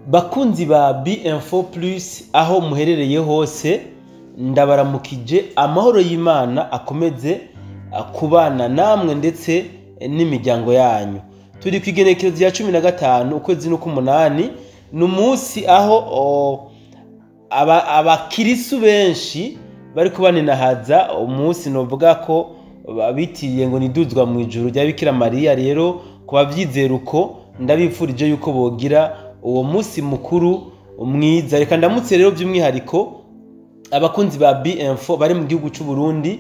Bakunzi ba B-Info Plus aho muherereye hose ndabaramukije, amahoro y'Imana akomeze kubana namwe ndetse n'imiryango yanyu. Turi kwigenekerezo rya 15 ukwezi n'ukumunani, n'umunsi aho abakirisu benshi bari kubaninahaza umunsi novuga ko babitiriye ngo niduzwa mu ijuru rya Bikira Mariya. Rero kubavyizera uko ndabipfurije yuko bogira uwo munsi mukuru mwiza. Reka ndamutse rero by'umwihariko abakunzi ba B-Info bari mu gihugu cy'u Burundi,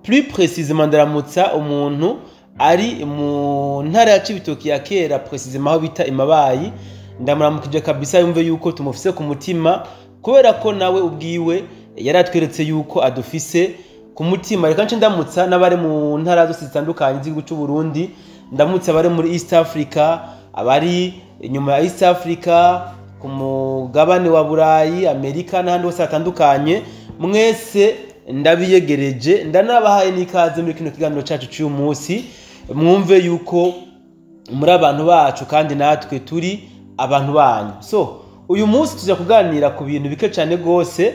plus précisément ndaramutsa umuntu ari mu ntara ya Cibitoki ya kera, précisément aho bita Imabayi. Ndamuramukije kabisa, yumve yuko tumufise ku mutima kubera ko nawe ubwiwe yaratweretse yuko adufise ku mutima. Reka nce ndamutsa n'abari mu ntara zose zitandukanye z'igihugu cy'u Burundi, ndamutse abari muri East Africa, abari inyuma ya East Africa, ku mugabane wa Burayi, Amerika n'ahandi hose hatandukanye. Mwese ndabiyegereje, ndanabahaye n'ikaze muri kino kiganiro cyacu cy'uyu munsi. Mwumve yuko muri abantu bacu kandi natwe turi abantu banyu. So uyu munsi tuza kuganira ku bintu bike cyane gose.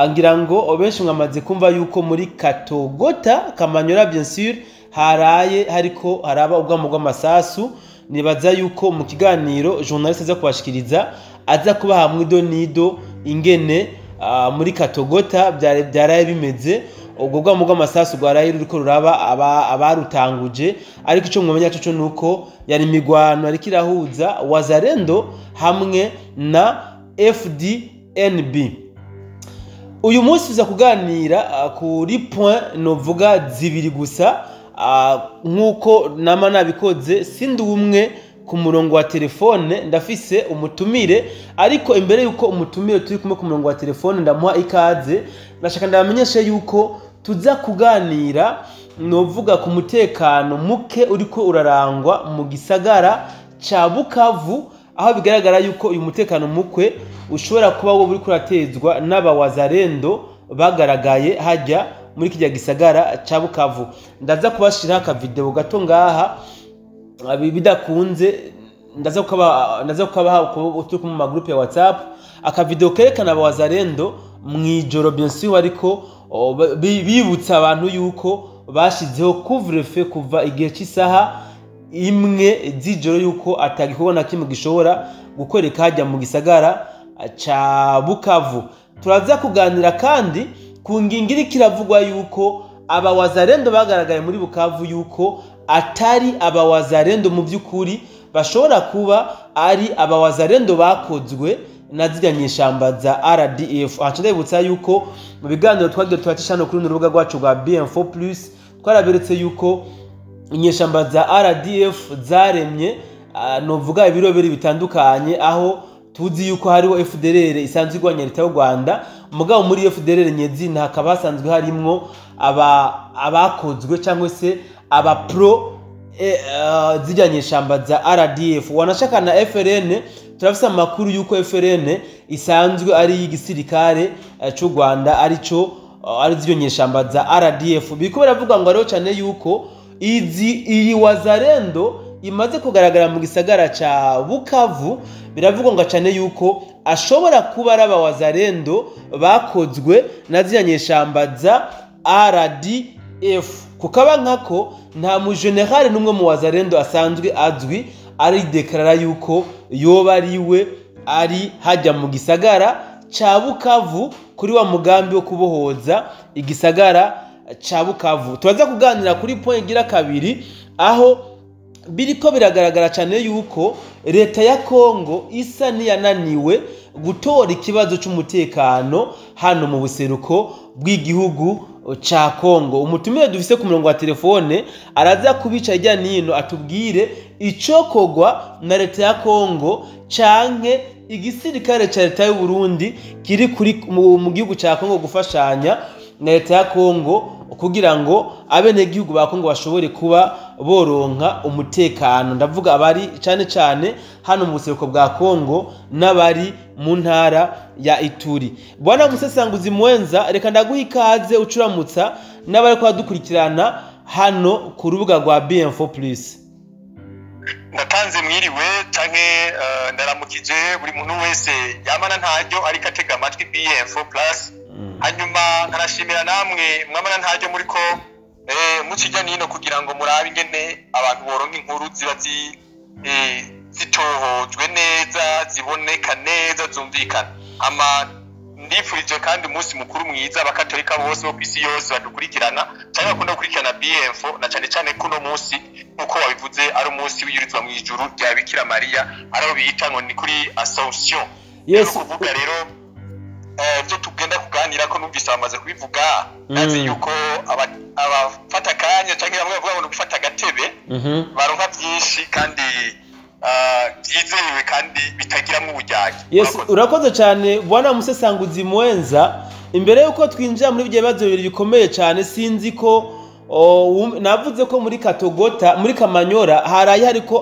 Ngira ngo benshi mwamaze kumva yuko muri Katogota Kamanyora bien sûr haraye hariko haraba ubwamo bw'amasasu. Nibaza yuko mu kiganiro journaliste aza kubashikiriza aza kuba hamwe nido ingene muri Katogota byaraye bimeze. Ubwo bwamo bw'amasasu gwaraye ruriko ruraba abarutanguje, ariko ico mwamenya cyo nuko yari migwano ariko irahuza Wazalendo hamwe na FDNB. Uyu munsi tuza kuganira kuri point novuga zibiri gusa. Nkuko nama nabikoze sindi umwe ku murongo wa telefone, ndafise umutumire, ariko imbere yuko umutumire turi kumwe ku murongo wa telefone ndamuha ikaze, nashaka ndamenyeshe yuko tuza kuganira novuga ku mutekano muke uriko urarangwa mu gisagara ca Bukavu, aho bigaragara yuko uyu mutekano mukwe ushobora kuba wo uriko uratezwa n'abawazalendo bagaragaye hajya muri kijya gisagara ca Bukavu. Ndaza kubashira aka video gato ngaha, bidakunze ndaza kubaha turi mu magroupe ya WhatsApp aka video kerekana abawazalendo mwijoro bien sûr, ariko bibutsa abantu yuko bashizeho couvre-feu kuva igihe cy'isaha imwe z'ijoro, yuko atagikorwa na kimwe gishobora gukoreka hajya mu gisagara ca Bukavu. Turaza kuganira kandi ku ngingiri kiravugwa yuko abawazalendo bagaragaye muri Bukavu yuko atari abawazalendo mu by'ukuri, bashobora kuba ari abawazalendo bakozwe na zirya nyeshamba za RDF. Ndabibutsa yuko mu biganiro twagiye turatishano kuri urubuga rwacu rwa B-Info Plus twaraberetse yuko inyeshamba za RDF zaremye novuga ibiroberi bitandukanye, aho tuzi yuko hariho FDLR isanzwe igwanya leta y'u Rwanda. Mugabo muri FDLR nyezina hakaba hasanzwe harimwo abakozwe cyangwa se aba pro zijyanye shamba za RDF. Wanashaka na FRN, turafise amakuru yuko FRN isanzwe ari igisirikare cy'u Rwanda, ari zyo nyeshamba za RDF. Biko baravuga ngo ariho cyane yuko iyi Wazalendo imaze kugaragara mu gisagara ca Bukavu. Biravugwa ngo cyane yuko ashobora kuba ari abawazalendo bakozwe na ziyanyeshamba za RDF. Kukaba nkako nta mu general numwe mu wazalendo asanzwe azwi ari deklara yuko yoba ariwe ari hajya mu gisagara ca Bukavu kuri wa mugambi wo kubohoza igisagara ca Bukavu. Turaza kuganira kuri point gira kabiri, aho biriko biragaragara cyane yuko leta ya Kongo isa niyananiwe gutora ikibazo cy'umutekano hano mu buseruko bw'igihugu ca Kongo. Umutumire dufise ku murongo wa telefone araza kubica ijya nino atubwire icokogwa na leta ya Kongo canke igisirikare ca leta y'u Burundi kiri kuri mu gihugu ca Kongo gufashanya na leta ya Kongo kugira ngo abene gihugu ba Kongo bashobore kuba boronka umutekano. Ndavuga abari cyane hano mu buseruko bwa Kongo n'abari mu ntara ya Ituri. Bwana Musesanguzi Mwenza, reka ndaguha ikaze ucuramutsa n'abari kwa dukurikirana hano ku rubuga rwa B-Info Plus. ndatanze mwiriwe canke ndaramukije buri muntu wese yamana ntaryo ariko atega amatwi BM4 Plus. Hanyuma nkarashimira namwe mwamana ntaryo muri ko mukijya nino kugira ngo murabe ingene abantu boronka inkuru ziba zitohojwe neza, ziboneka neza, zumvikana. Ndifurije kandi umunsi mukuru mwiza abakatolika bose bo kwisi yose badukurikirana cyane bakunda gukurikirana BM4 na cyane cyane kuno munsi uko wabivuze ari umunsi w'iyurizwa mu ijuru rya Bikira Maria arabo bita ngo ni kuri Assumption. Yes, kuvuga rero byo tugenda kuganira ko numvise bamaze kubivuga nazi yuko abafata kanya cyangwa bamwe bavuga ngo gufata gatebe baronka byinshi kandi byizewe kandi bitagiramo ubujyanye. Yes, urakoze cyane bwana Musesanguzi Mwenza. Imbere yuko twinjira muri byo bibazo bibiri bikomeye cyane, sinzi ko navuze ko muri Katogota muri Kamanyora haraye hariko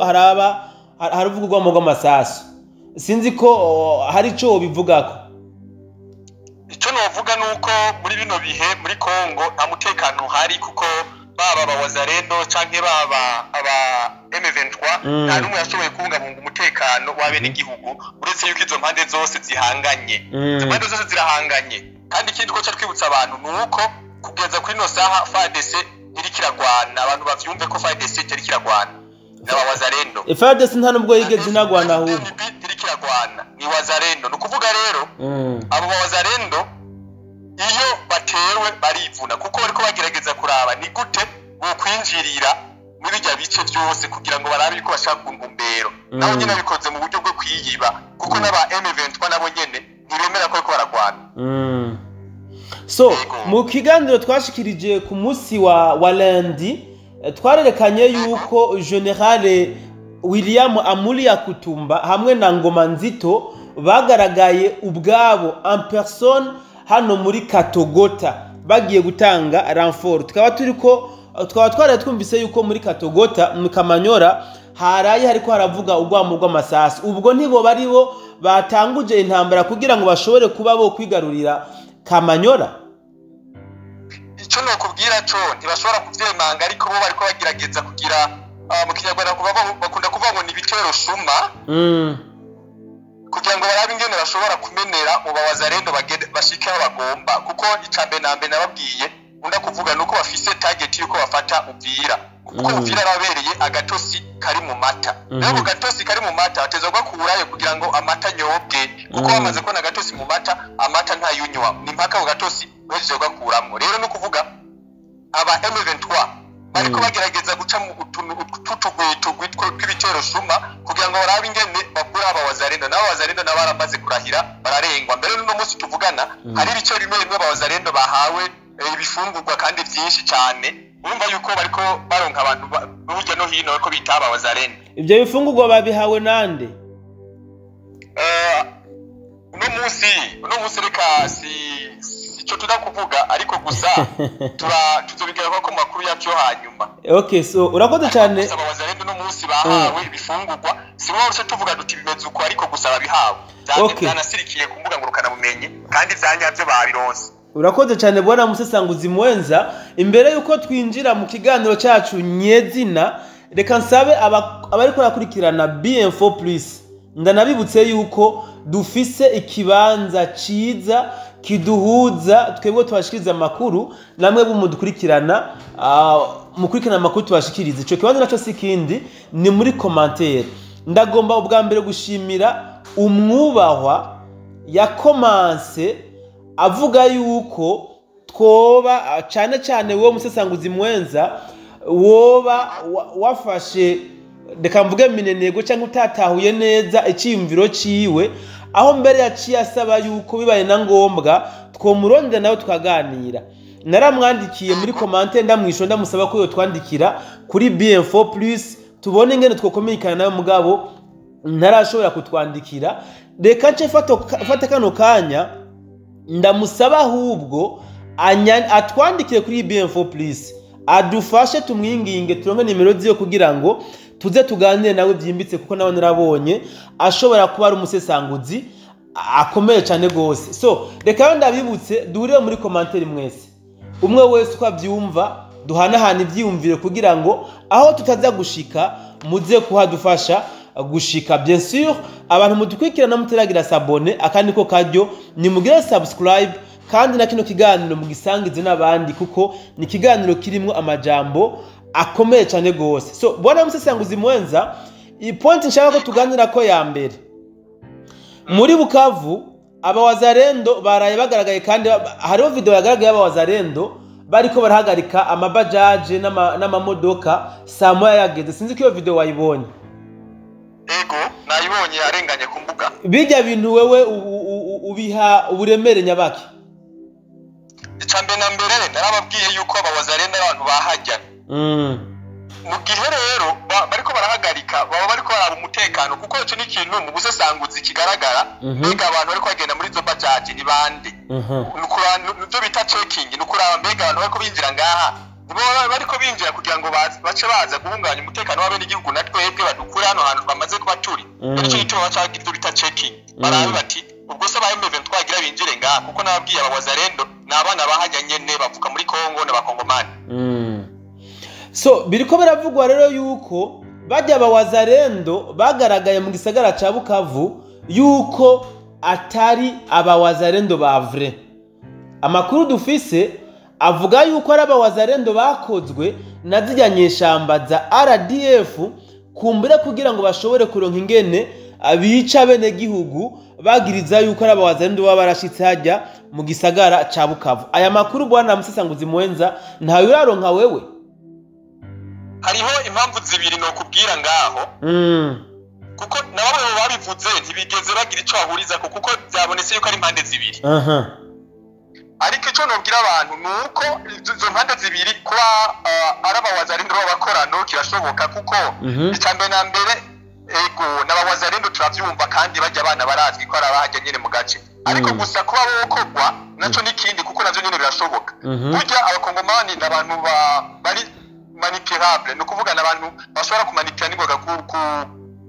haravugurwamo rw'amasasu. Sinzi ko hari ico bivugako. Icyo novuga nuko muri bino bihe muri Kongo nta mutekano hari, kuko baba abawazarendo canke baba aba M23 nta numwe yashoboye kubungabunga umutekano w'abene igihugu, uretse yuko izo mpande zose zihanganye. Izo mpande zose zirahanganye, kandi ikindi ko twibutsa abantu nuko kugeza kuri no saha FARDC iri kiragwana, abantu bavyumve ko FARDC iri kiragwana n'abawazarendo. FARDC nta nubwo yigeze inagwana ahubwo iri kiragwana ni wazarendo. Nukuvuga rero abo bawazarendo iyo batewe barivuna, kuko bariko bagerageza kuraba ni gute bokwinjirira muri bijya bice byose kugira ngo barabe ko bashaka kuntumbero. Naho nyine bikoze mu buryo bwo kwiyiba, kuko n'aba M23 nabo nyene ntibemera ko baragwana. So mu kiganiro twashikirije ku munsi wa lundi twarerekanye yuko General William Amuri Yakutumba hamwe na Ngoma Nzito bagaragaye ubwabo en personne hano muri Katogota bagiye gutanga renfort. Tukaba twari twumvise yuko muri Katogota mu Kamanyora haraye hariko haravuga urwamo rw'amasasu. Ubwo ntibo bari bo batanguje intambara kugira ngo bashobore kuba bo kwigarurira Kamanyora. Icyo nokubwira cyo ntibashobora kuvyemanga, ariko bo bariko bagerageza kugira mu Kinyarwanda bakunda kuvuga ngo ni bitero shuma kugira ngo barabe ingene bashobora kumenera mu bawazarendo bashike aho bagomba, kuko icambe nambe nababwiye unda kuvuga nuko bafise target yuko bafata Uvira, kuko Uvira arabereye agatosi kari mu mata. Rero gatosi kari mu mata batezwa gukurayo kugira ngo amata nyobwe, kuko bamaze ko na gatosi mu mata amata ntayunywa, ni mpaka ho gatosi baje gakuramo. Rero no kuvuga aba M23 bariko bagerageza guca mu tutugwitugwi tw'ibitero shuma kugira ngo barabe ingene bakura aba wazarendo. Nabo wazarendo nabaramaze kurahira bararengwa. Mbere no munsi tuvugana hari ibice bimwe bimwe aba wazarendo bahawe ibifungurwa kandi byinshi cyane. Urumva yuko bariko baronka abantu burya no hino ko bitaba wazarendo. Ibyo bifungurwa babihawe nande? Uno munsi reka icyo tudakuvuga, ariko gusa tuzobigira ko makuru yacyo hanyuma. Okay, so urakoze cyane. Abawazarendo no munsi bahawe ibifungurwa, si wowe uce tuvuga duti bimeze uko, ariko gusa babihawe. Byanasirikiye ku mbuga ngurukana bumenyi kandi byanyabyo babironse. Urakoze cyane bwana Musesanguzi Mwenza. Imbere yuko twinjira mu kiganiro cyacu nyezina, reka nsabe abari kurakurikirana BM4 Plus ndanabibutse yuko dufise ikibanza ciza kiduhuza twebwe tubashikiriza amakuru namwe bumudukurikirana mukurikirana amakuru tubashikiriza. Ico kibanza naco sikindi ni muri commentaire. Ndagomba ubwa mbere gushimira umwubahwa yakomanse avuga yuko twoba cyane cyane wo Musesanguzi Mwenza woba wafashe reka mvuge minenego cyangwa utatahuye neza icyiyumviro ciwe, aho mbere yaciye asaba yuko bibaye na ngombwa twomurondera nawe tukaganira. Naramwandikiye muri commentaire ndamwisho ndamusaba ko yotwandikira kuri BM4 Plus tubone ingene twokomikana nawe, mugabo ntarashobora kutwandikira. Reka nce fata kano kanya ndamusaba ahubwo atwandikire kuri BM4 Plus adufashe tumwinginge turonke nimero ziyo kugira ngo tuze tuganire nawe byimbitse, kuko nawe narabonye ashobora kuba ari umusesanguzi akomeye cyane gose. So reka ndabibutse duhurire muri commentaire mwese, umwe wese uko abyumva duhanahana ibyiyumvire kugira ngo aho tutaza gushika muze kuhadufasha gushika. Bien sûr abantu mudukurikirana muteragira sabone akandi ko karyo ni mugire subscribe kandi na kino kiganiro mugisangize n'abandi kuko ni kiganiro kirimo amajambo akomeye cyane gose. So bwana musesanguzi mwenza, i point nshaka ko tuganira ko ya mbere muri Bukavu abawazarendo baraye bagaragaye kandi hariho video yagaragaye abawazarendo bariko barahagarika amabajaje n'amamodoka saa moya yageze. Sinzi ko iyo video wayibonye. Ego nayibonye arenganye ku mbuga. Bijya bintu wewe ubiha uburemere nyabaki? Icambe na mbere narababwiye yuko abawazarendo abantu bahajya. Mu gihe rero bariko barahagarika baba bariko baraba umutekano kuko ico ni ikintu mu busesanguzi kigaragara. Mbega abantu bariko bagenda muri zo bajaje ni bande? Nivyo bita checking, nukuraba mbega abantu bariko binjira ngaha bariko binjira kugira ngo bace baza guhunganya umutekano w'abene igihugu na twebwe badukura hano hantu bamaze kuba turi. Ico gituma bacagira ivyo bita checking. Barabe bati ubwo se bahe M23 twagira binjire ngaha kuko nababwiye abawazarendo n'abana bahajya nyene bavuka muri Kongo n'abakongomani. So biriko biravugwa rero yuko bajya abawazarendo bagaragaye mu gisagara ca Bukavu yuko atari abawazarendo ba vrai. Amakuru dufise avuga yuko ari abawazarendo bakozwe na zijya nyeshamba za RDF kumbure kugira ngo bashobore kuronka ingene abica bene gihugu bagiriza yuko ari abawazarendo baba barashitse hajya mu gisagara ca Bukavu. Aya makuru bwana musesanguzi mwenza ntawe uraronka wewe? Hariho impamvu zibiri no kubwira ngaho. Kuko nabamwe babivuze ntibigeze bagira ico bahuriza kuko byabonetse yuko ari impande zibiri. Ariko ico nobwira abantu nuko izo mpande zibiri kuba ari abawazarendo b'abakorano kirashoboka kuko icambe na mbere ego n'abawazarendo turavyumva kandi bajya abana barazwi ko ari abahajya nyene mu gace. Ariko gusa kuba bokogwa naco nikindi kuko navyo nyene birashoboka. Burya abakongomani n'abantu bari manipulable, no kuvuga n'abantu bashobora kumanipula n'ingoga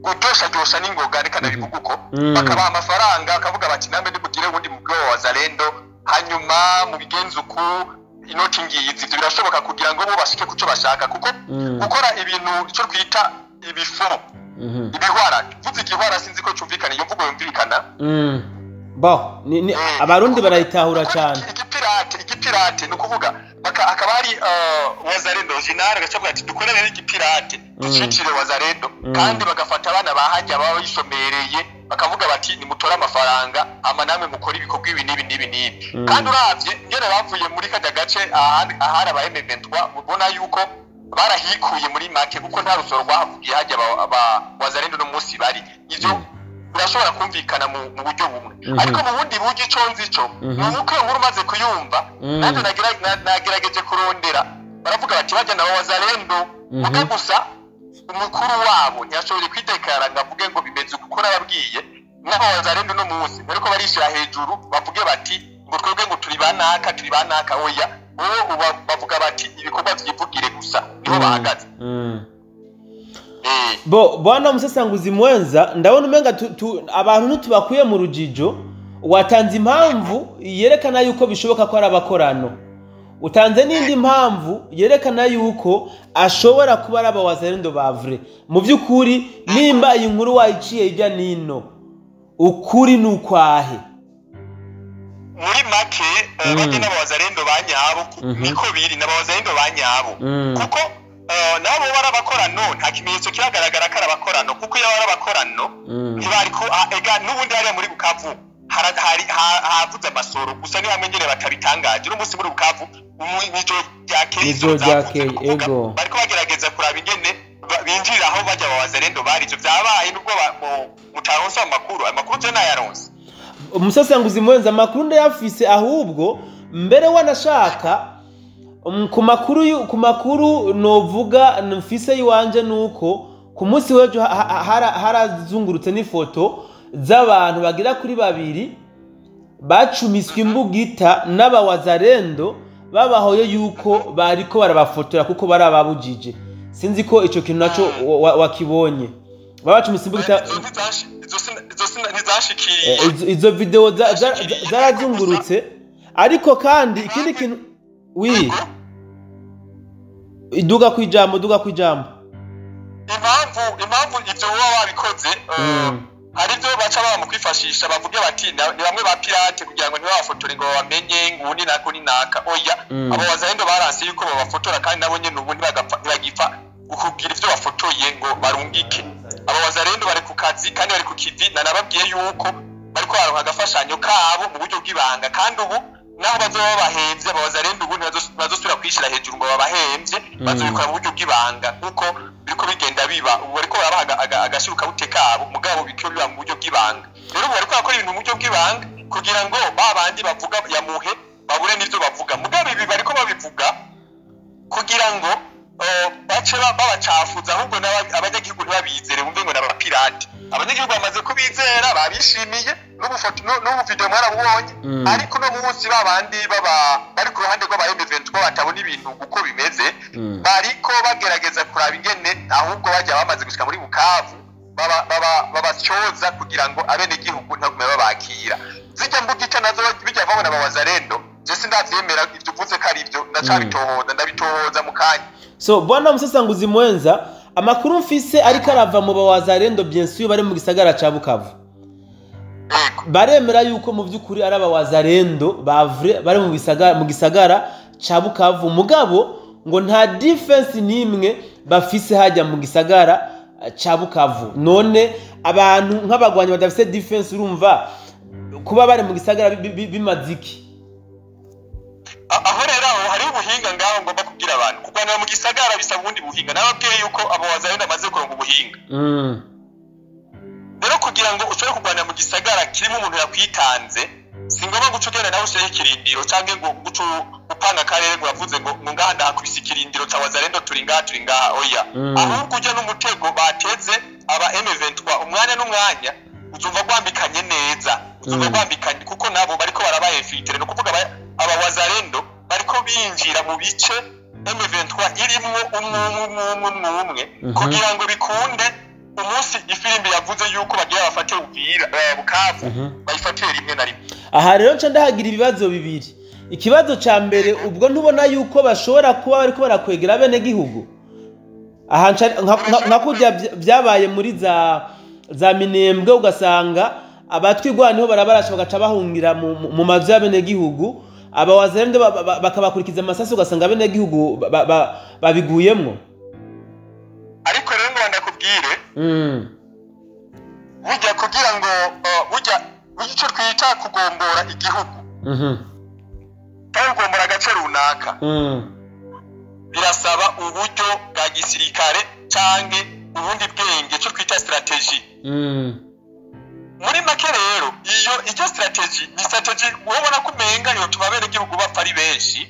gutosha n'ingoga reka nabivuga uko bakabaha amafaranga akavuga bati nambe ndibugire ubundi mugwe wa wazarendo hanyuma mu bigenza uku inoti ngiyizi. Ivyo birashoboka kugira ngo bo bashike kuco bashaka kuko gukora ibintu ico twita ibiforo ibihwara. Vuze igihwara sinzi ko cumvikana iyo mvugo yumvikana. Abarundi barayitahura cyane. Igipirate no kuvuga akaba ari wazarendo original gacavuga ati dukorere igipirate ducicire wazarendo kandi bagafata abana bahajya baba bishomereye bakavuga bati ni mutora amafaranga ama namwe mukora ibikorwa ibi nibi. Kandi uravye ngene bavuye muri kajya gace ahari aba M23 ubona yuko barahikuye muri make kuko nta rusoro rwahavugiye hajya wazarendo no munsi bari. Ivyo birashobora kumvikana mu buryo bumwe. Ariko mu bundi buryo ico nzico nuko nkuru maze kuyumva nanje nagerageje kurondera baravuga bati bajya na wazarendo muga gusa umukuru wabo ntiyashoboye kwitekara ngavuge ngo bimeze gukora babwiye n'abo wazarendo no munsi ariko barishira hejuru bavuge bati ngo twebwe ngo turi banaka oya bavuga bati ibikorwa vyivugire gusa niho bahagaze. Bwana musesanguzi mwenza, ndabona umenga abantu ntitubakuye mu rujijo. Watanze impamvu yerekana yuko bishoboka ko ari abakorano, utanze n'indi mpamvu yerekana yuko ashobora kuba ari abawazarendo ba vrai. Mu by'ukuri nimba iyi nkuru wayiciye ijya nino ukuri n'ukwahe? Muri make bajya n'abawazarendo banyabo niko biri n'abawazarendo banyabo kuko nabo barabakorano nta kimenyetso kiragaragara ko arabakorano kuko iyo barabakorano ntibari ko ega n'ubundi hari muri Bukavu havuze amasoro gusa ni hamwe nyene batabitangaje. No munsi muri Bukavu nijo ryakeye ego bariko bagerageza kuraba ingene binjira aho bajya abawazarendo bari. Ivyo vyabaye nubwo mutaronsa amakuru je nayaronse. Umusesanguzi mwenza amakuru ndayafise ahubwo mbere wanashaka ku makuru novuga mfise yiwanje nuko ku munsi wejo harazungurutse n'ifoto z'abantu bagira kuri babiri bacumiswe imbugita n'abawazarendo babahoye yuko bariko barabafotora kuko bari ababujije. Sinzi ko ico kintu naco wakibonye. Babacumise imbugita izo video zarazungurutse. Ariko kandi ikindi kintu duga kwijambo impamvu ivyo baba babikoze hari ibyo baca bamukwifashisha bavuge bati ni bamwe ba pirate kugira ngo ntibabafotore ngo babamenye ngo ubundi nako ni naka oya abo bazahendo baranse yuko babafotora kandi nabo nyene ubundi bagipfa kugira ivyo bafotoye ngo barungike abo bazarendo bari ku kazi kandi bari ku kivi nanababwiye yuko bariko baronka agafashanyo kabo mu buryo bw'ibanga kandi ubu naho bazoba bahemvye abo bazarendo ubu bazosubira kwishira hejuru ngo babahemvye bazobikora mu buryo bw'ibanga kuko biriko bigenda biba ubu bariko barabaha agashiruka bute kabo mugabo bikyo biba mu buryo bw'ibanga rero ubu bariko bakora ibintu mu buryo bw'ibanga kugira ngo babandi bavuga yamuhe babure n'ivyo bavuga mugabo ibi bariko babivuga kugira ngo bace babacafuza ahubwo abanyagihugu ntibabizere bumve ngo n'abapirate abanyagihugu bamaze kubizera babishimiye n'ubu video mwarabonye ariko no munsi babandi bari ku ruhande rw'aba M23 batabona ibintu uko bimeze bariko bagerageza kuraba ingene ahubwo bajya bamaze gushika muri Bukavu babacyoza kugira ngo abenegihugu ntagume babakira zijya mbugita nazo bijya babona abawazarendo je sindavyemera ivyo uvuze ko ari ivyo ndabitohoza mu kanya. So bwana Musesanguzi Mwenza amakuru mfise ariko arava mu bawazarendo bien sûr bari mu gisagara ca Bukavu baremera yuko mu byukuri ari abawazarendo bari mu gisagara ca Bukavu mugabo ngo nta defense nimwe bafise hajya mu gisagara ca Bukavu none abantu nk'abagwanyi badafise defense urumva kuba bari mu gisagara bimaziki aho rero hari ubuhinga ngaho ngomba kugira abantu kugwanira mu gisagara bisaba ubundi buhinga nababwiye yuko abo bazarenda amaze kuronka ubuhinga rero kugira ngo ushobore kugwanira mu gisagara kirimo umuntu yakwitanze singomba guca ugenda nawe ushyiraho ikirindiro canke ngo guca upanga akarere ngo uravuze ngo ngaha ndahakubise ikirindiro ca wazarendo turi ngaha oya ahubwo ujya n'umutego bateze aba M23 umwanya n'umwanya uzumva gwambikanye neza uzumva gwambikanye kuko nabo bariko barabayefitire no kuvuga aba wazarendo bariko binjira mu bice M23 irimwo umwe kugira ngo bikunde umunsi ifirimbi yavuze yuko bagiye bafate ubwira Bukavu bayifatire rimwe na rimwe. Aha rero nca ndahagira ibibazo bibiri. Ikibazo ca mbere ubwo ntubona yuko bashobora kuba bariko barakwegera bene gihugu aha nka kujya byabaye muri za Minembwe ugasanga abatwigwa niho barabarasha bagaca bahungira mu mazu y'abene gihugu abawazarendo bakabakurikiza amasasi ugasanga bene gihugu babiguyemwo ariko rero ngo ndakubwire burya kugira ngo burya icyo twita kugombora igihugu kugombora agace runaka birasaba uburyo bwa gisirikare canke ubundi bwenge cyo twita strategy muri make rero iyo strategy ni strategy ubona ko umenga yo tubabere igihugu bapfa ari benshi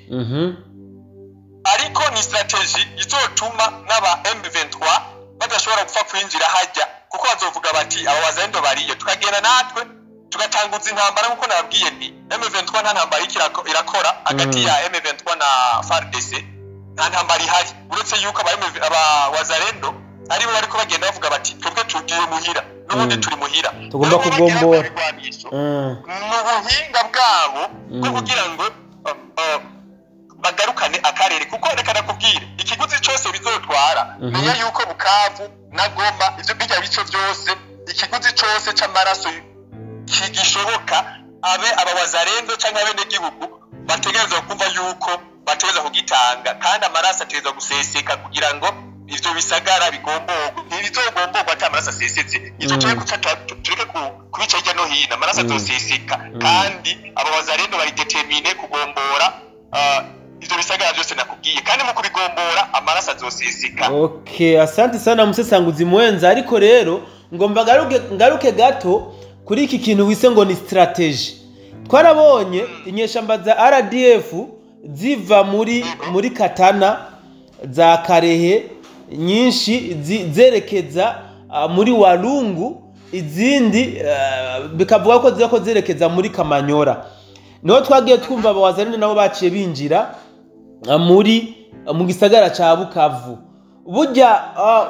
ariko ni strategy izotuma n'aba M23 badashobora gupfa kwinjira hajya kuko bazovuga bati abo bazendo bariyo tukagenda natwe tugatanguza intambara nkuko nababwiye nti M23 nta ntambara irakora hagati ya M23 na FARDC nta ntambara ihari uretse yuko aba wazarendo aribo bariko bagenda bavuga bati twebwe tugiye muhira n'ubundi turi muhira tugomba kugombora mu buhinga bwabo bwo kugira ngo bagarukane akarere kuko reka nakubwire ikiguzi cyose bizotwara menya yuko Bukavu na Goma ivyo bijya bico byose ikiguzi cyose c'amaraso kigishoboka abe abawazarendo canke abene gihugu bategerezwa kumva yuko bategerezwa kugitanga kandi amaraso ategerezwa guseseka kugira ngo ivyo bisagara bigomborwa ntibizogomborwa ata amaraso asesetse ivyo tureke kubica hirya no hino amaraso azoseseka kandi abawazarendo bari determine kugombora ivyo bisagara byose nakubwiye kandi mu kubigombora amaraso azoseseka. Okay, asante sana Musesanguzi Mwenza ariko rero ngomba ngaruke gato kuri iki kintu wise ngo ni strategy twarabonye inyeshamba za RDF ziva muri Katana za Karehe nyinshi zerekeza muri Walungu izindi bikavuga ko zako zerekeza muri Kamanyora niho twagiye twumva abawazarendo nabo baciye binjira mu gisagara ca Bukavu burya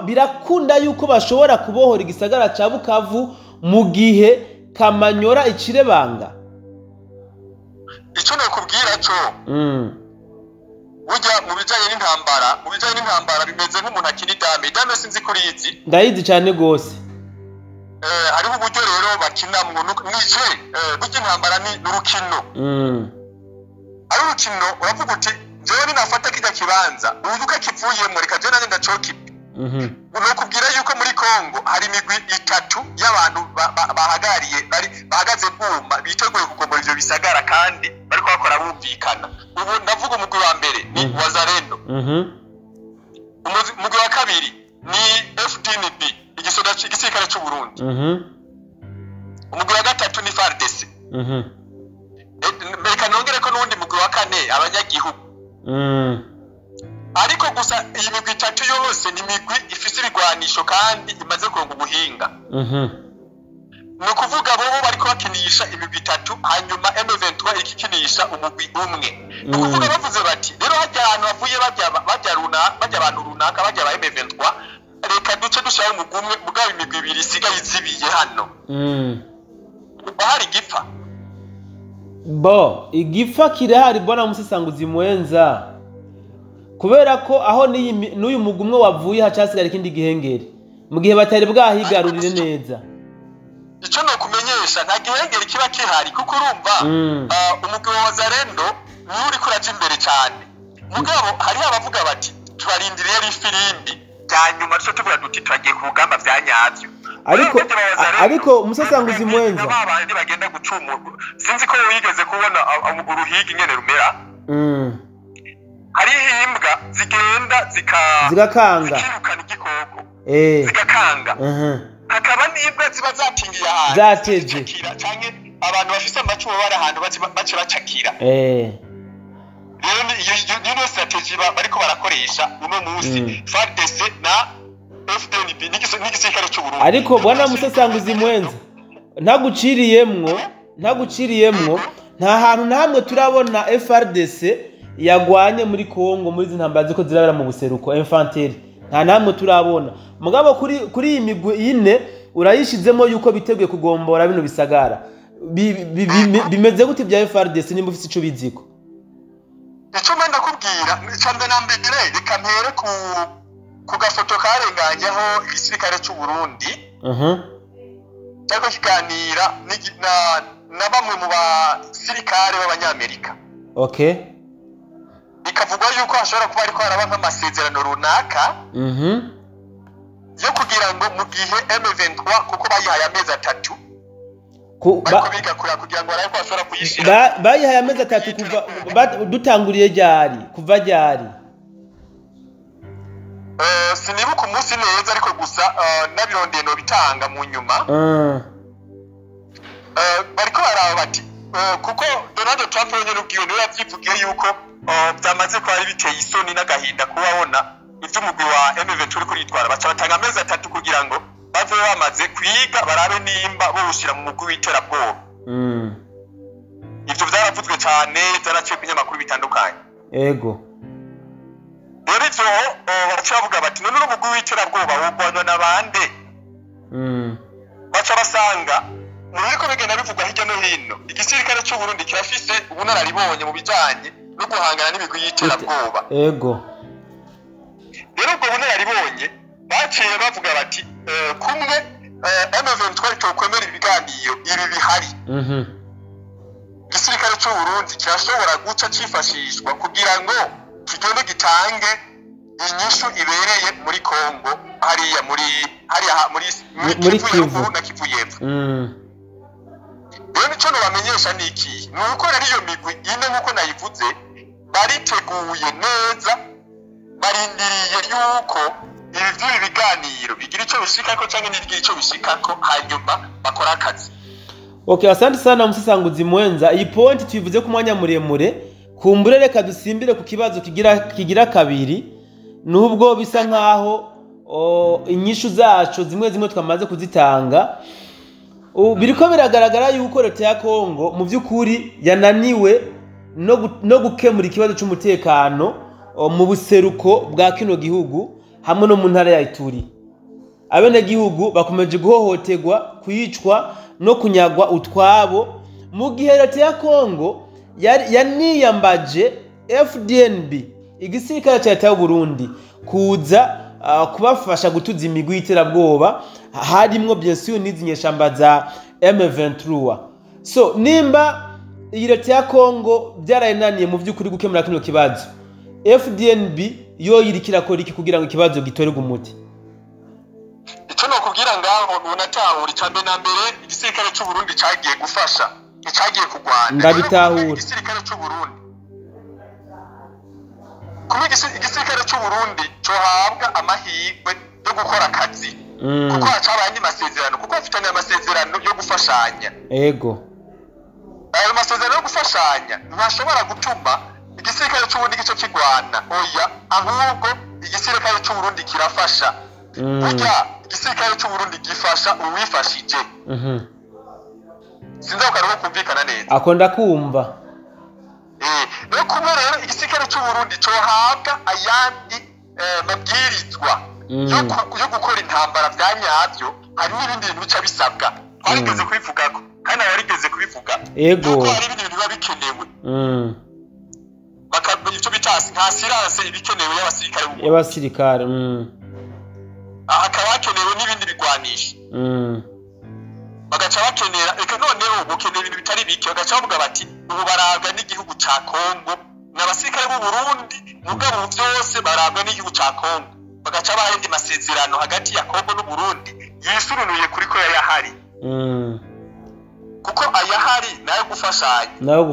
birakunda yuko bashobora kubohora igisagara ca Bukavu mu gihe Kamanyora ikirebanga icyo nakubwira cyo burya mu bijanye n'intambara bimeze nk'umuntu akiri dame sinzi kuri izi ndayizi cyane gose hariho uburyo rero bakinamwo nije burya intambara ni urukino ari urukino uravuga uti jewe ninafata kijya kibanza uvuga kivuyemo reka je nanje ndacoki nokubwira yuko muri Kongo hari imigwi itatu y'abantu bahagaze buma biteguye kugombora ivyo bisagara kandi bariko bakora bumvikana ubu ndavuga umugwi wa mbere ni Wazalendo umugwi wa kabiri ni FDNB igisirikare cy'u Burundi umugwi wa gatatu ni FARDC reka nongere ko n'undi mugwi wa kane abanyagihugu ariko gusa iyi migwi itatu yose ni imigwi ifise ibigwanisho kandi imaze kuronga ubuhinga ni ukuvuga bo bariko bakinisha imigwi itatu hanyuma M23 ikikinisha umugwi umwe ni ukuvuga bavuze bati rero hajya ahantu bavuye bajya abantu runaka bajya ba M23 reka duce dushaka umugwi umwe mugabo imigwi ibiri isigaye izibiye hano bahari gipfa igifa kirahari bona Musesanguzi Mwenza kubera ko aho n'uyu mugumwe wavuye hacasigara ikindi gihengeri mu gihe batari bwahigarurire neza ico no kumenyesha nta gihengeri kiba kihari kuko urumva umugabo wa Wazalendo ni uri kuraje imbere cyane mugabo hari abavuga bati turarindiriye ifirimbi cyanyuma cyo tuvuga duti twagiye ku rugamba vyanyavyo ariko Musesanguzi Mwenza babandi bagenda gucumurwa sinzi ko wigeze kubona uruhigi nyene rumera hari imbwa zigenda zigakanga zikirukana igikoko zigakanga hakaba n'imbwa ziba zatingiye ahantu zateje canke abantu bafise amacumu bari ahantu bace bacakira rero niyo strategy bariko barakoresha uno munsi FARDC na FDNB n'igisirikare cy'u Burundi ariko bwana Musesanguzi Mwenza ntaguciriyemwo nta hantu namwe turabona FARDC yagwanye muri Kongo muri zintambara ziko zirabera mu buseruko infantry nta namwe turabona mugabo kuri iyi migwi ine urayishizemo yuko biteguye kugombora bino bisagara bimeze gute bya FARDC nimba ufite ico biziko ico menda kubwira icambe nambere reka mpere ku gafoto karenganyeho igisirikare cy'u Burundi cyangwa kiganira na bamwe mu basirikare b'abanyamerika bikavugwa yuko hashobora kuba ariko haraba nk'amasezerano runaka yo kugira ngo mu gihe M23 kuko bayihaye amezi 3 bariko bigakura kugira ngo ariko bashobora kuyishira bayihaye amezi 3 kuva dutanguriye kuva ryari sinibuka umunsi neza ariko gusa nabirondeye no bitanga mu nyuma bariko baraba bati kuko Donald Trump yonyene ubwiwe niwe yavyivugiye yuko byamaze ko ari biteye isoni n'agahinda kubabona ivyo umugwi wa M23 uri kuritwara baca batanga amezi 3 kugira ngo bave bamaze kwiga barabe nimba boshira mu mugwi w'iterabwoba ivyo vyaravuzwe cyane byaraciye ku binyamakuru bitandukanye rero ivyo baca bavuga bati none umugwi w'iterabwoba wogwanywa n'abande baca basanga muriko bigenda bivugwa hirya no hino igisirikare cy'u Burundi kirafise ubunararibonye mu bijanye no guhangana n'imigwi y'iterabwoba rero ubwo bunararibonye baciye bavuga bati kumwe M23 tokwemera ibiganiro ibi bihari igisirikare cy'u Burundi kirashobora guca cifashishwa kugira ngo kigende gitange inyishu ibereye muri Kongo hariya muri Kivu na Kivu y'Epfo rero nicyo nobamenyesha niki nuko rero iyo migwi ine nkuko nayivuze bariteguye neza barindiriye yuko ibi biganiro bigira ico bishikako canke n'ibigira ico bishikako hanyuma bakora akazi asante sana Musesanguzi Mwenza iyi point tuyivuze ku mwanya muremure kumbure reka dusimbire ku kibazo kigira kabiri nubwo bisa nkaho inyishu zacu zimwe twamaze kuzitanga biriko biragaragara yuko leta ya Kongo mu by'ukuri yananiwe no gukemura ikibazo cy'umutekano mu buseruko bwa kino gihugu hamwe no mu ntara ya Ituri abene gihugu bakomeje guhohoterwa kwicwa no kunyagwa utwabo mu gihe leta ya Kongo yaniyambaje FDNB igisirikare cya leta y'u Burundi kuza kubafasha gutuza imigwi y'iterabwoba harimwo bien sûr n'izi nyeshamba za M23. So nimba iyi leta ya Kongo byarayinaniye mu by'ukuri gukemura kino kibazo, FDNB yo yirikira ko iki kugira ngo ikibazo gitorerwe umuti? Icyo no kubwira ngaho unatahura icambe na mbere igisirikare cy'u Burundi cyagiye gufasha, cyagiye kurwana. Ndabitahura. Igisirikare cy'u Burundi kuba igisirikare cy'u Burundi cyohabwa amahirwe yo gukora akazi kuko hacabaye andi masezerano, kuko bafitanye amasezerano yo gufashanya. Ego ayo masezerano yo gufashanya ntashobora gutuma igisirikare cy'u Burundi gico kigwana, oya, ahubwo igisirikare cy'u Burundi kirafasha. Burya igisirikare cy'u Burundi gifasha uwifashije. Sinzi ko ariho kumvikana neza. Akonda kumva. No kuba rero igisirikare cy'u Burundi cyohabwa ayandi mabwirizwa yo gukora intambara bya nyabyo, hari n'ibindi bintu bica bisabwa. Twarigeze kubivugako kandi yarigeze kubivuga. Ego hari ibindi bintu biba bikenewe. Icyo bitasi nta silence ibikenewe y'abasirikare. Hakaba hakenewe n'ibindi bigwanisha. Bagaca bakenera, eka noneho gukenera ibintu bitari bike, bagaca bavuga bati ubu barabwa n'igihugu ca Kongo n'abasirikare b'u Burundi, mugabo byose barabwa n'igihugu ca Kongo. Bagaca bahindi masezerano hagati ya Kongo n'u Burundi yisurunuye kuri ko yahari. Kuko ayahari nayo gufashanya byose.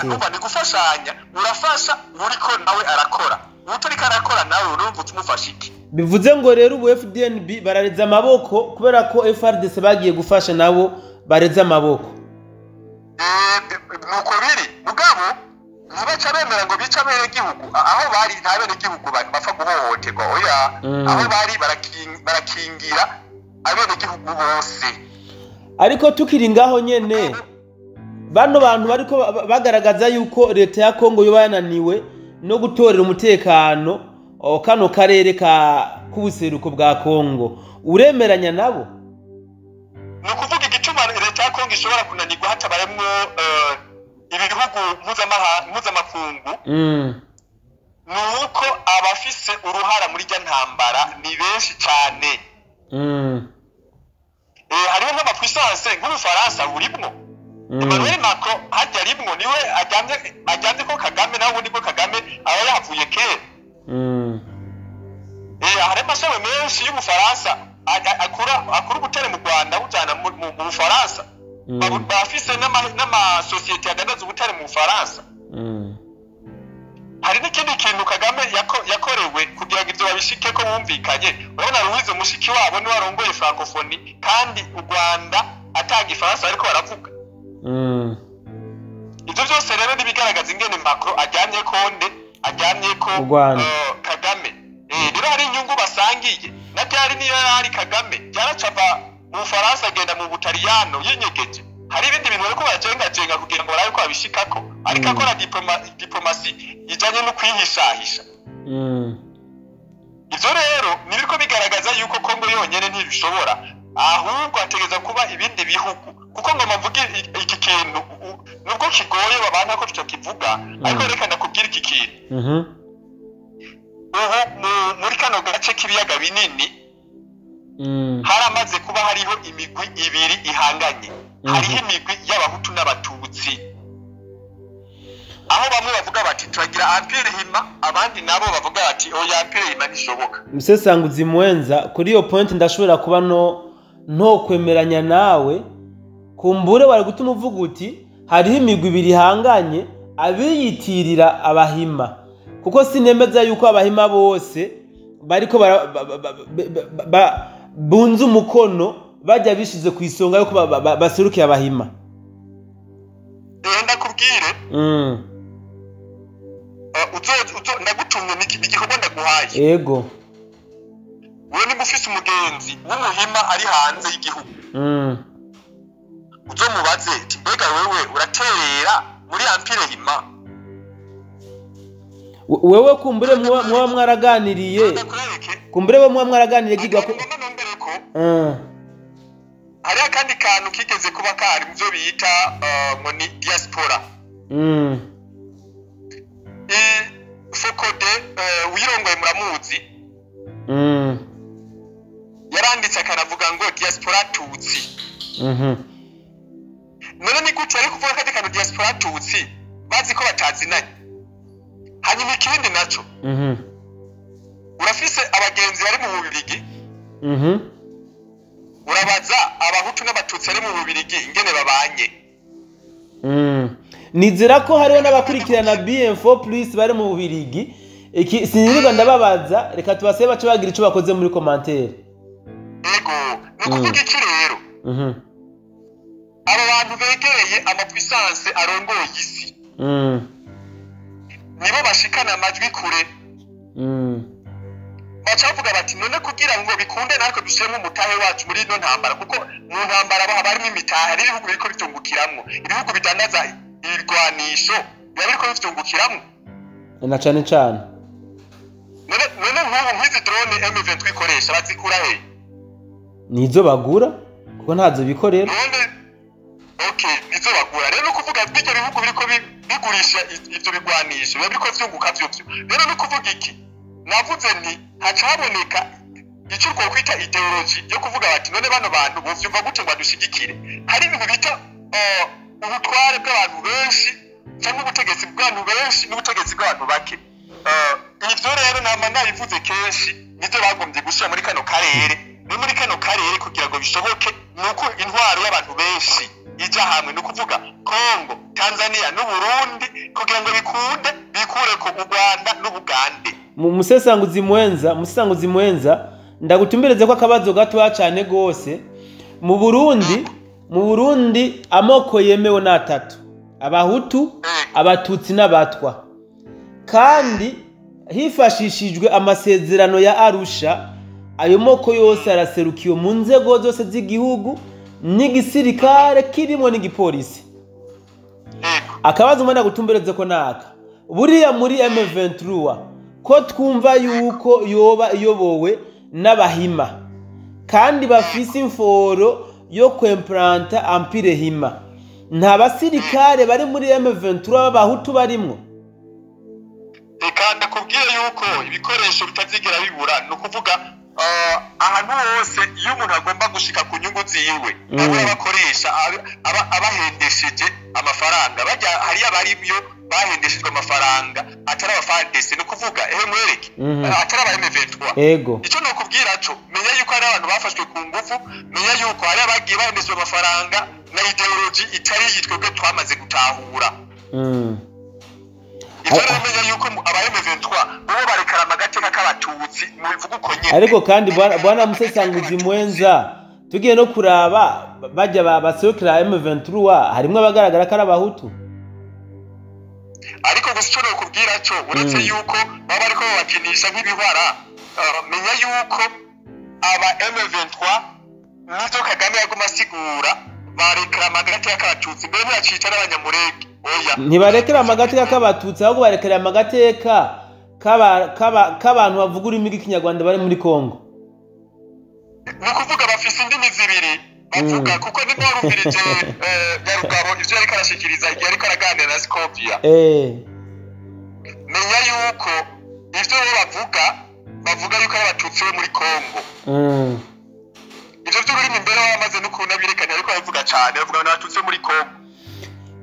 Kuko ni gufashanya, urafasha uriko nawe arakora, uturiko arakora nawe urumva utumufasha iki. Bivuze ngo rero ubu FDNB barareza amaboko kubera ko FRDC bagiye gufasha nabo bareza amaboko. Nuko biri mugabo ntibaca bemera ngo bica bene gihugu, aho bari nta bene gihugu bapfa guhohoterwa, oya, aho bari barakingira abene gihugu bose. Ariko tukiri ngaho nyene bano bantu bariko bagaragaza yuko leta ya Kongo yo yananiwe no gutorera umutekano kano karere k'ubuseruko bwa Kongo, uremeranya nabo? Ni ukuvuga igituma leta ya Kongo ishobora kunanirwa hatabayemwo ibihugu mpuzamakungu, ni uko abafise uruhara muri rya ntambara ni benshi cyane. Hariho nk'amapuissance nk'Ubufaransa burimwo, Emmanuel Macron hajya rimwo, niwe ajyanye ko Kagame, nawe ubundi ko Kagame aba yavuye kera. Hari amashami menshi y'Ubufaransa akura ubutare mu Rwanda bujyana mu Bufaransa, bafise n'amasosiyete yadandaza ubutare mu Bufaransa. Hari n'ikindi kintu Kagame yakorewe kugira ngo ibyo babishike ko bumvikanye. Urabona Louise Mushiki wabo ni warongoye Francophonie kandi u Rwanda ataga Ifaransa ariko baravuga. Ibyo byose rero nibigaragaza ingene Macron ajyanye konde, ajyanye ko Kagame. Rero hari inyungu basangiye, na byari niyo yari Kagame byaracava mu Bufaransa agenda mu Butaliyano yinyegeje. Hari ibindi bintu bariko barajenga kugira ngo barabe ko babishikako, ariko akora diplomasi ijanye no kwihishahisha. Ivyo rero nibiko bigaragaza yuko Kongo yonyene ntibishobora, ahubwo ategeza kuba ibindi bihugu. Kuko ngo mavuga iki kintu nubwo kigoye babana ko tutakivuga, ariko reka ndakubwira iki kintu. Muri kano gace k'ibiyaga binini haramaze kuba hariho imigwi ibiri ihanganye. Hariho imigwi y'abahutu n'abatutsi, aho bamwe bavuga bati turagira Empire Hima, abandi nabo bavuga bati oya Empire Hima ntishoboka. Musesanguzi Mwenza, kuri iyo point ndashobora kuba no kwemeranya nawe. Kumbure wari gutuma uvuga uti hariho imigwi ibiri ihanganye abiyitirira Abahima, kuko sinemeza yuko Abahima bose bariko bunze umukono bajya bishize ku isonga yuko baserukiye Abahima. Ndakubwire ndagutumye n'igikorwa ndaguhaye. Yego, wewe niba ufise umugenzi w'umuhima ari hanze y'igihugu, uzomubaze ati mbega wewe uraterera muri Empire Hima? Wewe kumbure muba mwaraganiriye, kumbure we muba mwaraganiriye giga ko hari akandi kantu kigeze kuba kari mu byo bita ngo ni diaspora. Fokode muzi yaranditse akanavuga ngo diaspora tutsi none ni gute ari kuvuga kati kano diaspora tutsi bazi ko batazinanye hanyuma ikindi naco urafise abagenzi bari mu Bubiligi urabaza abahutu n'abatutsi ari mu Bubiligi ingene babanye nizera ko hariho n'abakurikirana BM4+ bari mu Bubiligi iki siniriga ndababaza reka tubasabe bace bagira ico bakoze muri commentaire ego nukuvuga iki rero abo bantu begereye amapuissance arongoye isi nibo bashikana amajwi kure bacavuga bati none kugira ngo bikunde natwe dushiremo umutahe wacu muri ino ntambara kuko mu ntambara baba barimo imitahe ari ibihugu biriko bitungukiramwo ibihugu bidandaza ibirwanisho biriko bitungukiramwo na cane cane none nk'izi drone M23 ikoresha bazikura he nizo bagura kuko ntazo bikorera okay nizo bagura rero kuvuga bijya bihugu biriko bigurisha ivyo bigwanisho biriko vyunguka vyovyo rero no kuvuga iki navuze nti hacaboneka icyo uko kwita ideology yo kuvuga bati none bano bantu bovyumva gute ngo adushigikire hari ibintu bita ubutware bw'abantu benshi cyangwa ubutegetsi bw'abantu benshi n'ubutegetsi bw'abantu bake ivyo rero nama nabivuze kenshi nivyo bagombye gushira muri kano karere no muri kano karere kugira ngo bishoboke nuko intwaro y'abantu benshi ija hamwe no kuvuga Kongo Tanzania n'u Burundi kugira ngo bikunde bikure ko u Rwanda n'Ubugande musesanguzi mwenza ndagutumbereze ko akabazo gato cyane gose mu Burundi amoko yemewe n'atatu abahutu abatutsi n'abatwa kandi hifashishijwe amasezerano ya Arusha ayo moko yose araserukiye mu nzego zose z'igihugu n'igisirikare kirimo n'igipolisi akabazo mwana gutumbereze ko naka buriya muri M23 ko twumva yuko yoba iyobowe n'abahima kandi bafise imforo yo kwemplanta empire hima nta basirikare bari muri M23 b'abahutu barimwo kandi kubwiye yuko ibikoresho bitazigera bibura no kuvuga ahantu hose iyo umuntu agomba gushika ku nyungu ziwe abo bakoresha abahendesheje amafaranga bajya hari abarimyo bahendeshejwe amafaranga atari abafandese no kuvuga mwereke atari aba M23 ego ico no kubwira cyo menya yuko hari abantu bafashwe ku ngufu menya yuko hari abagiye bahendeshejwe amafaranga na ideology itari yitwebwe twamaze gutahura menya yuko aba M23 bo barekara amateka k'abatutsi mu bivuga uko nyene ariko kandi bwana musesanguzi mwenza tugiye no kuraba bajya basohokera M23 harimwe abagaragara ko ari abahutu ariko gusa no kubwira cyo uretse yuko baba ariko bakinisha nk'ibihwara menya yuko aba M23 nizo Kagame yaguma asigura barekera amateka k'abatutsi mbere yacica n'abanyamurenge ntibarekera amateka k'abatutsi ahubwo barekera amateka k'abantu bavuga ururimi rw'ikinyarwanda bari muri Kongo ni ukuvuga bafise indimi zibiri bavuga kuko ni barumvirije Nyarugabo ivyo yariko arashikiriza igihe ariko araganira na Scopia menya yuko ivyo bavuga yuko ari abatutsi bo muri Kongo ivyo vy'ururimi mbere bamaze no kunabirekana ariko bavuga cyane bavuga n'abatutsi bo muri Kongo.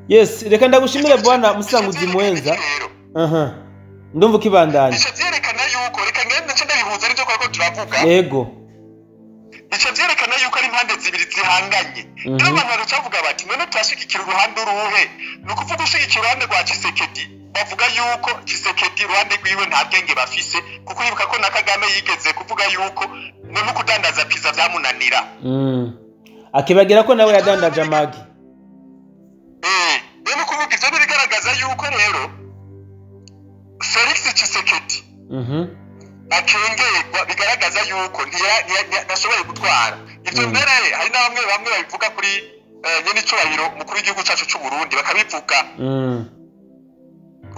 Yes, reka ndagushimire bwana musanguzi mwenza. Ndumva kibandanye. Ico vyerekana yuko reka ngende nce ndabihuza n'ivyo kwako turavuga. Yego. Ico vyerekana yuko ari impande zibiri zihanganye. Rero abantu baracavuga bati none turashigikira uruhande uruhe? Nukuvuga ushigikira uruhande rwa Tshisekedi. Bavuga yuko Tshisekedi uruhande rwiwe nta bwenge bafise kuko yibuka ko na Kagame yigeze kuvuga yuko no kudandaza pizza vyamunanira. Akibagira ko nawe yadandaje amagi. Rero kuvuga ivyo bigaragaza yuko rero Felix Tshisekedi akengerwa bigaragaza yuko ntiyashoboye gutwara ivyo mbere hari na bamwe babivuga kuri nyene icubahiro umukuru w'igihugu cacu c'u Burundi bakabivuga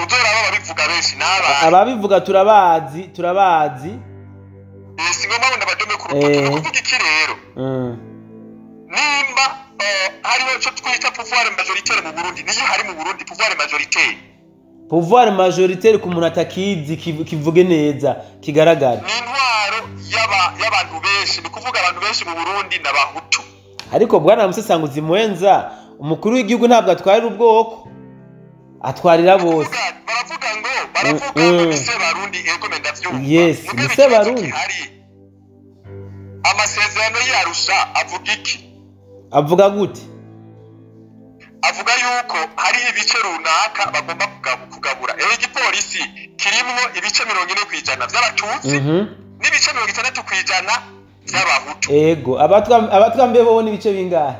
uzora abo babivuga benshi ababivuga turabazi singoma wenda badome ku rutoki no kuvuga iki rero nimba hariho cyo twita pouvoir majoritaire mu Burundi niyo hari mu Burundi pouvoir majoritaire pouvoir majoritaire ku muntu atakizi kivuge neza kigaragara. Ni intwaro y'abantu benshi, ni kuvuga abantu benshi mu Burundi n'abahutu. Ariko bwana Musesanguzi Mwenza, umukuru w'igihugu ntabwo atwarira ubwoko, atwarira bose. Baravuga ngo bise Barundi ego mendavyumva. Yes, bise Barundi. Amasezerano y'Arusha avuga iki? Avuga gute? Avuga yuko hari ibice runaka bagomba kugabura. Igipolisi kirimwo ibice 40% by'abatutsi n'ibice 60% by'abahutu. Ego, abatwa mbe bo n'ibice bingahe?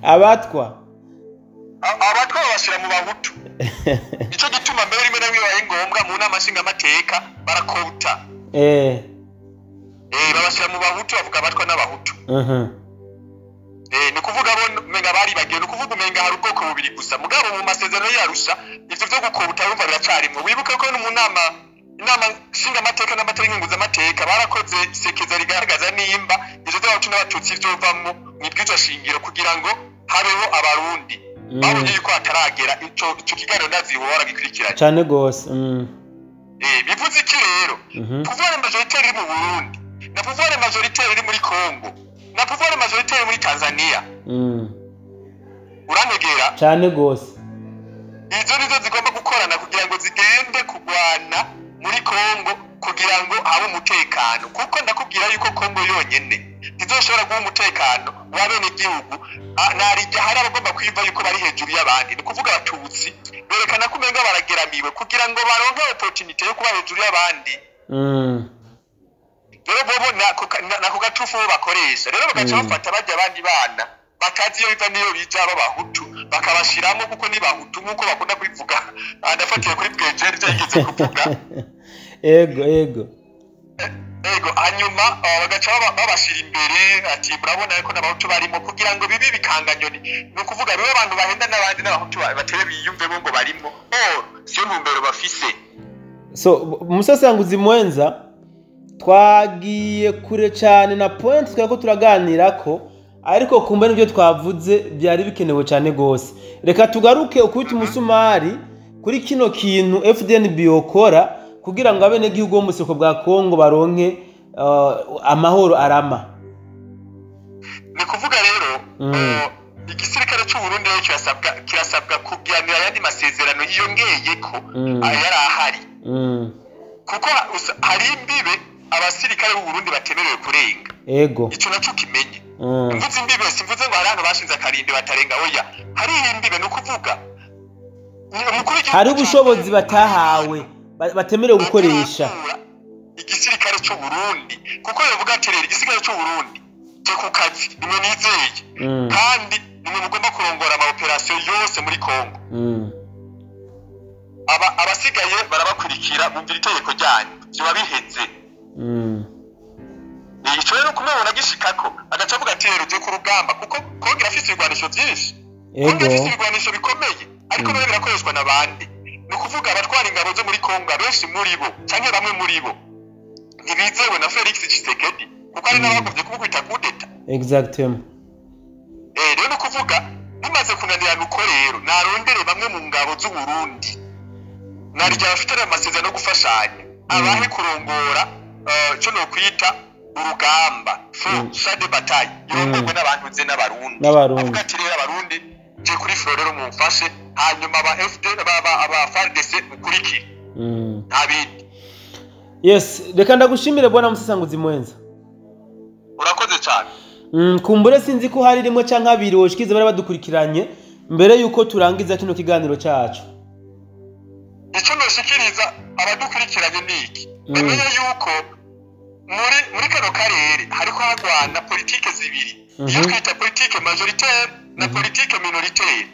Abatwa bashira mu bahutu. Ico gituma mbere rimwe na rimwe baye ngombwa mu nama nshinga amateka barakota. Babashira mu bahutu bavuga abatwa n'abahutu. Ni kuvuga bo menga bari bagiye, ni kuvuga menga hari ubwoko bubiri gusa. Mugabo mu masezerano y'Arusha ivyo byo gukobota yumva biracarimo. Wibuke ko no mu inama nshinga amateka n'amategeko y'amateka barakoze sekeza rigaragaza nimba ivyo by'abahutu n'abatutsi vyovamwo mwibwirizwa shingiro kugira ngo habeho abarundi. Babonye yuko ataragera ico kiganiro ndazihora gikurikiranye cyane gose. Bivuze iki rero? Pouvoir majoritaire mu Burundi na pouvoir majoritaire iri muri Congo na pouvoir majoritaire muri Tanzania. Uranegera cyane gose. Izo nizo zigomba gukorana kugira ngo zigende kugwana muri Congo kugira ngo habe umutekano, kuko ndakubwira yuko Congo yonyene izoshobora guha umutekano wabene igihugu narijya hari abagomba kwiva yuko bari hejuru y'abandi. Ni kuvuga abatutsi berekana ko umenga barageramiwe kugira ngo baronke opportunity yo kuba hejuru y'abandi. Rero bobo nako gatufu bakoresha, rero bagaca bafata bajya abandi bana batazi iyo biva niyo bija b'abahutu bakabashiramo kuko ni bahutu nkuko bakunda kwivuga. Ndafatiye kuri bwejeri cyageze kuvuga ego hanyuma bagaca babashira imbere ati murabona yuko n'abahutu barimo kugira ngo bibi bikanganyoni. Ni ukuvuga bibe abantu bahenda n'abandi n'abahutu batere biyumve ngo barimo siyo ntumbero bafise. So Musesanguzi Mwenza, twagiye kure cyane na point twako turaganirako, ariko kumbe n'ibyo twavuze byari bikenewe cyane gose. Reka tugaruke ukubita umusumari kuri kino kintu FDNB yokora kugira ngo abene gihugu mu museko bwa Kongo baronke amahoro arama. Ni kuvuga rero igisirikare cy'u Burundi kirasabwa kuganira yandi masezerano yiyongeye ko yari ahari. Kuko hari imbibe abasirikare b'u Burundi batemerewe kurenga. Ego. Ico naco kimenye. Mvuze imbibe simvuze ngo hari abantu bashinze akarinde batarenga, oya. Hari imbibe no kuvuga hari ubushobozi batahawe batemerewe gukoresha igisirikare cy'u Burundi, kuko yavuga ati rero igisirikare cy'u Burundi cyo ku kazi nimwe nizeye kandi nimwe mugomba kurongora ama operation yose muri Kongo. Abasigaye barabakurikira bumvira itegeko ryanyu byo babiheze. Ico rero kumubona gishikako agaca avuga ati rero je ku rugamba kuko Kongo irafise ibigwanisho byinshi. Kongo irafise ibigwanisho bikomeye ariko byo birakoreshwa n'abandi. Ni kuvuga abatwara ingabo zo muri Kongo benshi muri bo cyangwa bamwe muri bo ntibizewe na Felix Tshisekedi kuko ari n'abagombye kumukubita kudeta. Exactement. Rero ni kuvuga bimaze kunanirana uko rero narondere bamwe mu ngabo z'u Burundi narijya bafite amasezerano yo gufashanya abahe kurongora cyo no kwita urugamba chef de bataille yongwe n'abantu ze n'abarundi. Avuga ati rero abarundi je kuri Florero mumfashe hanyuma aba FD aba FARDC mukurikira. Abindi. Yes, reka ndagushimire bwana Musesanguzi Mwenza. Urakoze cyane. Kumbure sinzi ko hari rimwe canka abiri woshikize bari badukurikiranye mbere yuko turangiza kino kiganiro cyacu. Icyo noshikiriza abadukurikiranye niki? Bamenye yuko muri kano karere hariko hagwana politike zibiri. Iyo twita politike majoritaire na politike minoritaire.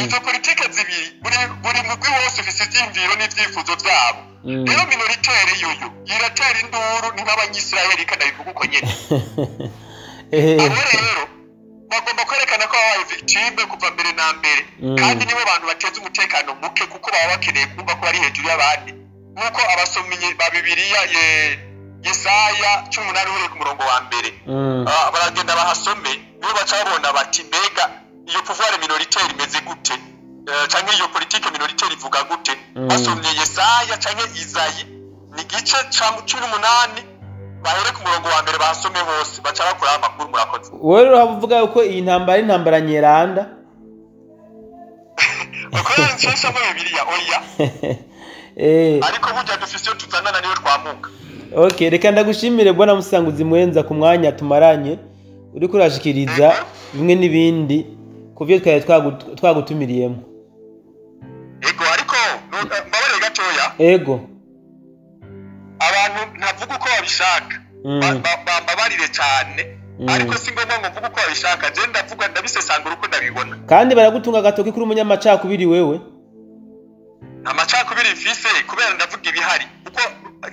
Izo politike zibiri buri mugwi wose ufise ivyimviro n'ivyifuzo vyabo. Rero minoritaire yoyo iratera induru ni nk'abanyisirayeli kandi bivuga uko nyene. Abo rero bagomba kwerekana ko babaye victime kuva mbere na mbere kandi nibo bantu bateza umutekano muke kuko baba bakeneye kumva ko bari hejuru y'abandi. Nuko abasomyi ba Bibiliya Yesaya 18 uri ku murongo wa mbere baragenda bahasome nibo baca babona bati mbega iyo pouvoir minoritaire imeze gute canke iyo politike minoritaire ivuga gute basomye Yesaya canke Izayi ni gice ca 18 bahere ku murongo wa mbere basome hose baca bakora amakuru murakoze. Wowe rero havuga uko iyi ntambara ari intambara nyeranda bakora nshesha mu Bibiliya oya ariko burya dufise tuzanana niyo twamuka. Okay, reka ndagushimire bwana Musanguzi Mwenza ku mwanya tumaranye uri kurashikiriza bimwe n'ibindi kuvyo twaye twagutumiriyemo. Ego ariko mbabare gatoya. Ego. Abantu ntavuga uko babishaka. Babarire cyane. Ariko singomba ngo mvuga uko babishaka. Je ndavuga ndabisesangura uko ndabibona. Kandi baragutunga gatoki kuri umunyamacakubiri wewe. Amacakubiri mfise kubera ndavuga ibihari. Kuko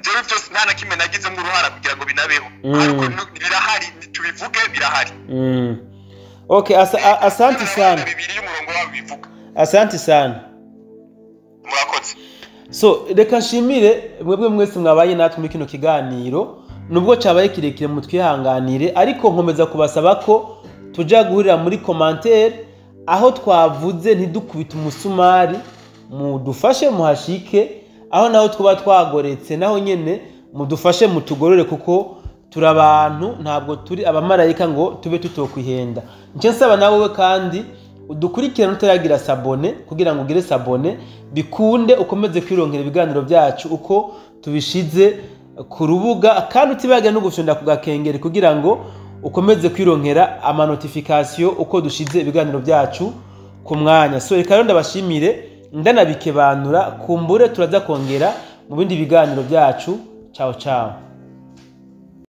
jewe byose nta na kimwe nagize mu ruhara kugira ngo binabeho. Ariko birahari tubivuge birahari. Okay, asante sana. Bibiri umurongo wabo bivuga. Asante sana. Murakoze. So reka nshimire mwebwe mwese mwabaye natwe muri kino kiganiro nubwo cyabaye kirekire mu twihanganire ariko nkomeza kubasaba ko tuja guhurira muri commentaire aho twavuze ntidukubita umusumari mudufashe muhashike aho naho twaba twagoretse naho nyene mudufashe mutugorore kuko turi abantu ntabwo turi abamarayika ngo tube tutokwihenda. Nje nsaba nawe kandi udukurikirana utaragira sabone kugira ngo ugire sabone bikunde ukomeze kwironkera ibiganiro byacu uko tubishize ku rubuga kandi utibaga no gufyonda ku gakengeri kugira ngo ukomeze kwironkera ama notification uko dushize ibiganiro byacu ku mwanya. So reka ndabashimire ndanabikebanura kumbure turaza kongera mu bindi biganiro byacu. Ciao ciao.